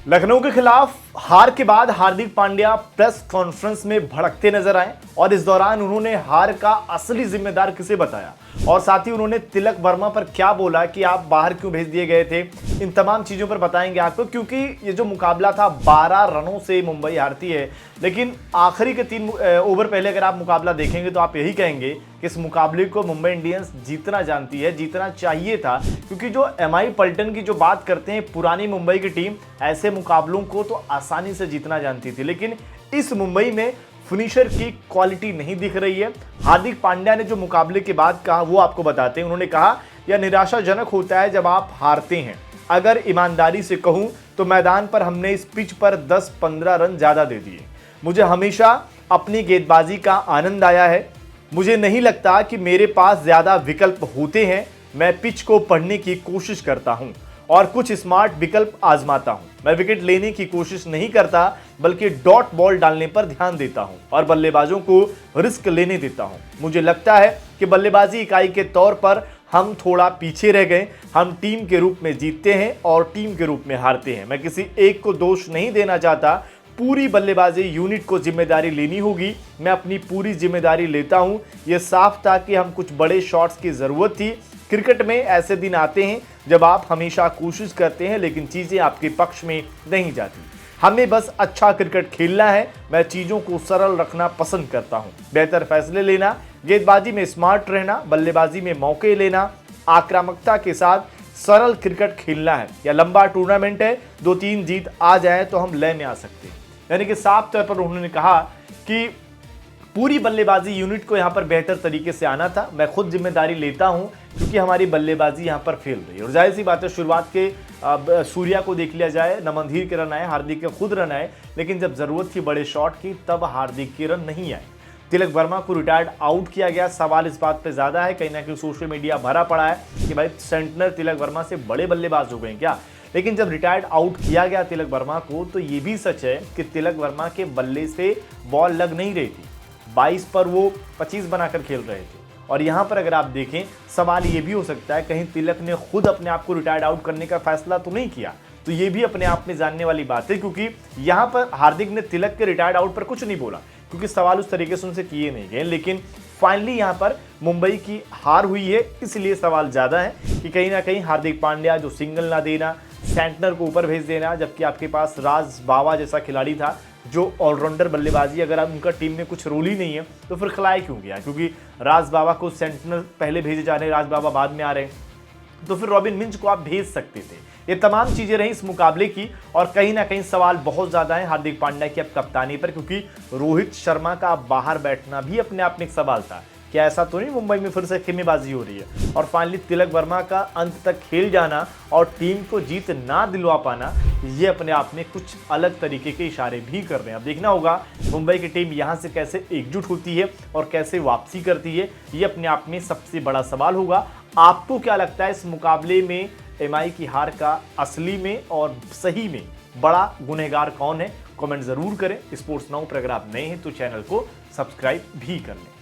लखनऊ के खिलाफ हार के बाद हार्दिक पांड्या प्रेस कॉन्फ्रेंस में भड़कते नजर आए और इस दौरान उन्होंने हार का असली जिम्मेदार किसे बताया और साथ ही उन्होंने तिलक वर्मा पर क्या बोला कि आप बाहर क्यों भेज दिए गए थे। इन तमाम चीजों पर बताएंगे आपको, क्योंकि ये जो मुकाबला था 12 रनों से मुंबई हारती है, लेकिन आखिरी के 3 ओवर पहले अगर आप मुकाबला देखेंगे तो आप यही कहेंगे कि इस मुकाबले को मुंबई इंडियंस जीतना जानती है, जीतना चाहिए था। क्योंकि जो एमआई पल्टन की जो बात करते हैं, पुरानी मुंबई की टीम ऐसे मुकाबलों को तो आसानी से जीतना जानती थी, लेकिन इस मुंबई में फिनिशर की क्वालिटी नहीं दिख रही है। हार्दिक पांड्या ने जो मुकाबले के बाद कहा वो आपको बताते हैं। उन्होंने कहा यह निराशाजनक होता है जब आप हारते हैं। अगर ईमानदारी से कहूं तो मैदान पर हमने इस पिच पर 10-15 रन ज्यादा दे दिए। मुझे हमेशा अपनी गेंदबाजी का आनंद आया है। मुझे नहीं लगता कि मेरे पास ज्यादा विकल्प होते हैं। मैं पिच को पढ़ने की कोशिश करता हूं और कुछ स्मार्ट विकल्प आजमाता हूं। मैं विकेट लेने की कोशिश नहीं करता, बल्कि डॉट बॉल डालने पर ध्यान देता हूं और बल्लेबाजों को रिस्क लेने देता हूं। मुझे लगता है कि बल्लेबाजी इकाई के तौर पर हम थोड़ा पीछे रह गए। हम टीम के रूप में जीतते हैं और टीम के रूप में हारते हैं। मैं किसी एक को दोष नहीं देना चाहता। पूरी बल्लेबाजी यूनिट को जिम्मेदारी लेनी होगी। मैं अपनी पूरी जिम्मेदारी लेता हूं। यह साफ था कि हम कुछ बड़े शॉट्स की जरूरत थी। क्रिकेट में ऐसे दिन आते हैं जब आप हमेशा कोशिश करते हैं लेकिन चीजें आपके पक्ष में नहीं जाती। हमें बस अच्छा क्रिकेट खेलना है। मैं चीजों को सरल रखना पसंद करता हूं। बेहतर फैसले लेना, गेंदबाजी में स्मार्ट रहना, बल्लेबाजी में मौके लेना, आक्रामकता के साथ सरल क्रिकेट खेलना है। या लंबा टूर्नामेंट है, 2-3 जीत आ जाए तो हम लय में आ सकते हैं। यानी कि साफ तौर पर उन्होंने कहा कि पूरी बल्लेबाजी यूनिट को यहां पर बेहतर तरीके से आना था। मैं खुद जिम्मेदारी लेता हूं क्योंकि हमारी बल्लेबाजी यहां पर फेल रही है। और जाहिर सी बात है, शुरुआत के सूर्या को देख लिया जाए, न मंधीर के रन आए, हार्दिक के खुद रन आए, लेकिन जब जरूरत थी बड़े शॉट की तब हार्दिक के रन नहीं आए। तिलक वर्मा को रिटायर्ड आउट किया गया। सवाल इस बात पे ज्यादा है, कहीं ना कहीं सोशल मीडिया भरा पड़ा है कि भाई सेंटनर तिलक वर्मा से बड़े बल्लेबाज हो गए क्या। लेकिन जब रिटायर्ड आउट किया गया तिलक वर्मा को, तो ये भी सच है कि तिलक वर्मा के बल्ले से बॉल लग नहीं रही थी। 22 पर वो 25 बनाकर खेल रहे थे। और यहां पर अगर आप देखें, सवाल ये भी हो सकता है कहीं तिलक ने खुद अपने आप को रिटायर्ड आउट करने का फैसला तो नहीं किया। तो ये भी अपने आप में जानने वाली बात है, क्योंकि यहां पर हार्दिक ने तिलक के रिटायर्ड आउट पर कुछ नहीं बोला, क्योंकि सवाल उस तरीके से उनसे किए नहीं गए। लेकिन फाइनली यहां पर मुंबई की हार हुई है, इसलिए सवाल ज्यादा है कि कहीं ना कहीं हार्दिक पांड्या जो सिंगल ना देना, सेंटनर को ऊपर भेज देना, जबकि आपके पास राज बावा जैसा खिलाड़ी था जो ऑलराउंडर बल्लेबाजी, अगर आप उनका टीम में कुछ रोल ही नहीं है तो फिर खिलाया क्यों गया। क्योंकि राज बावा को सेंटनर पहले भेजे जा रहे हैं, राज बावा बाद में आ रहे हैं, तो फिर रॉबिन मिंज को आप भेज सकते थे। ये तमाम चीजें रही इस मुकाबले की और कहीं ना कहीं सवाल बहुत ज्यादा है हार्दिक पांड्या की अब कप्तानी पर, क्योंकि रोहित शर्मा का बाहर बैठना भी अपने आप में एक सवाल था। क्या ऐसा तो नहीं मुंबई में फिर से खेमेबाजी हो रही है। और फाइनली तिलक वर्मा का अंत तक खेल जाना और टीम को जीत ना दिलवा पाना, ये अपने आप में कुछ अलग तरीके के इशारे भी कर रहे हैं। अब देखना होगा मुंबई की टीम यहां से कैसे एकजुट होती है और कैसे वापसी करती है। ये अपने आप में सबसे बड़ा सवाल होगा। आपको क्या लगता है इस मुकाबले में एमआई की हार का असली में और सही में बड़ा गुनहगार कौन है? कमेंट जरूर करें। स्पोर्ट्स नाउ पर अगर आप नए हैं तो चैनल को सब्सक्राइब भी कर लें।